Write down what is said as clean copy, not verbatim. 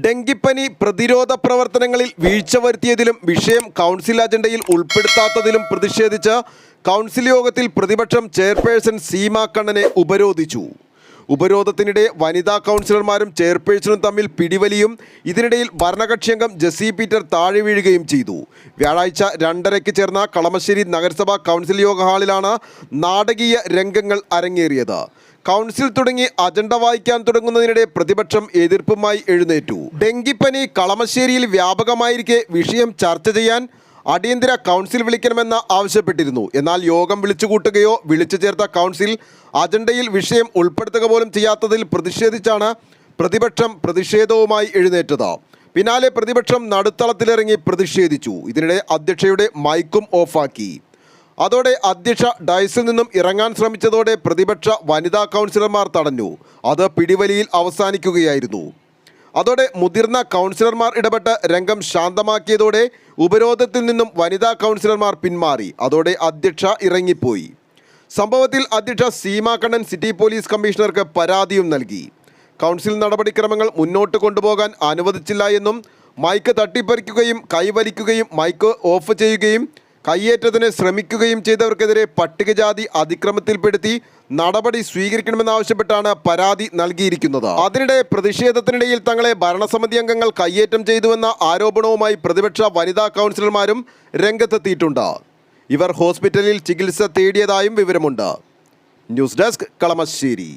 ഡെങ്കിപ്പനി പ്രതിരോധ പ്രവർത്തനങ്ങളിൽ വീഴ്ച വരുത്തിയതിലും വിഷയം കൗൺസിൽ അജണ്ടയിൽ ഉൾപ്പെടുത്താത്തതിലും പ്രതിഷേധിച്ച് കൗൺസിൽ യോഗത്തിൽ പ്രതിപക്ഷം ചെയർപേഴ്സൺ സീമ കണ്ണനെ ഉപരോധിച്ചു. ഉപരോധത്തിനിടെ വനിതാ കൗൺസിലർമാരും ചെയർപേഴ്സണും തമ്മിൽ പിടിവലിയും ഇതിനിടയിൽ ഭരണകക്ഷിയംഗം ജെസി പീറ്റർ താഴെ വീഴുകയും ചെയ്തു. വ്യാഴാഴ്ച 2:30-ക്ക് ചേർന്ന കളമശ്ശേരി നഗരസഭാ കൗൺസിൽ യോഗ ഹാളിലാണ് നാടകീയ രംഗങ്ങൾ അരങ്ങേറിയത്. കൗൺസിൽ തുടങ്ങി അജണ്ട വായിക്കാൻ തുടങ്ങുന്നതിനിടെ പ്രതിപക്ഷം എതിർപ്പുമായി എഴുന്നേറ്റു. ഡെങ്കിപ്പനി കളമശ്ശേരിയിൽ വ്യാപകമായിരിക്കെ വിഷയം ചർച്ച ചെയ്യാൻ അടിയന്തര കൗൺസിൽ വിളിക്കണമെന്ന് ആവശ്യപ്പെട്ടിരുന്നു. എന്നാൽ യോഗം വിളിച്ചുകൂട്ടുകയോ വിളിച്ചു ചേർത്ത കൗൺസിൽ അജണ്ടയിൽ വിഷയം ഉൾപ്പെടുത്തുക പോലും ചെയ്യാത്തതിൽ പ്രതിഷേധിച്ചാണ് പ്രതിപക്ഷം പ്രതിഷേധവുമായി എഴുന്നേറ്റത്. പിന്നാലെ പ്രതിപക്ഷം നടുത്തളത്തിലിറങ്ങി പ്രതിഷേധിച്ചു. ഇതിനിടെ അധ്യക്ഷയുടെ മൈക്കും ഓഫാക്കി. അതോടെ അധ്യക്ഷ ഡയസിൽ നിന്നും ഇറങ്ങാൻ ശ്രമിച്ചതോടെ പ്രതിപക്ഷ വനിതാ കൗൺസിലർമാർ തടഞ്ഞു. അത് പിടിവലിയിൽ അവസാനിക്കുകയായിരുന്നു. അതോടെ മുതിർന്ന കൗൺസിലർമാർ ഇടപെട്ട് രംഗം ശാന്തമാക്കിയതോടെ ഉപരോധത്തിൽ നിന്നും വനിതാ കൗൺസിലർമാർ പിന്മാറി. അതോടെ അധ്യക്ഷ ഇറങ്ങിപ്പോയി. സംഭവത്തിൽ അധ്യക്ഷ സീമ കണ്ണൻ സിറ്റി പോലീസ് കമ്മീഷണർക്ക് പരാതിയും നൽകി. കൗൺസിൽ നടപടിക്രമങ്ങൾ മുന്നോട്ട് കൊണ്ടുപോകാൻ അനുവദിച്ചില്ല എന്നും മൈക്ക് തട്ടിപ്പറിക്കുകയും കൈവലിക്കുകയും മൈക്ക് ഓഫ് ചെയ്യുകയും കയ്യേറ്റത്തിന് ശ്രമിക്കുകയും ചെയ്തവർക്കെതിരെ പട്ടികജാതി അതിക്രമത്തിൽപ്പെടുത്തി നടപടി സ്വീകരിക്കണമെന്നാവശ്യപ്പെട്ടാണ് പരാതി നൽകിയിരിക്കുന്നത്. അതിനിടെ പ്രതിഷേധത്തിനിടയിൽ തങ്ങളെ ഭരണസമിതി അംഗങ്ങൾ കയ്യേറ്റം ചെയ്തുവെന്ന ആരോപണവുമായി പ്രതിപക്ഷ വനിതാ കൗൺസിലർമാരും രംഗത്തെത്തിയിട്ടുണ്ട്. ഇവർ ഹോസ്പിറ്റലിൽ ചികിത്സ തേടിയതായും വിവരമുണ്ട്. News desk Kalamassery.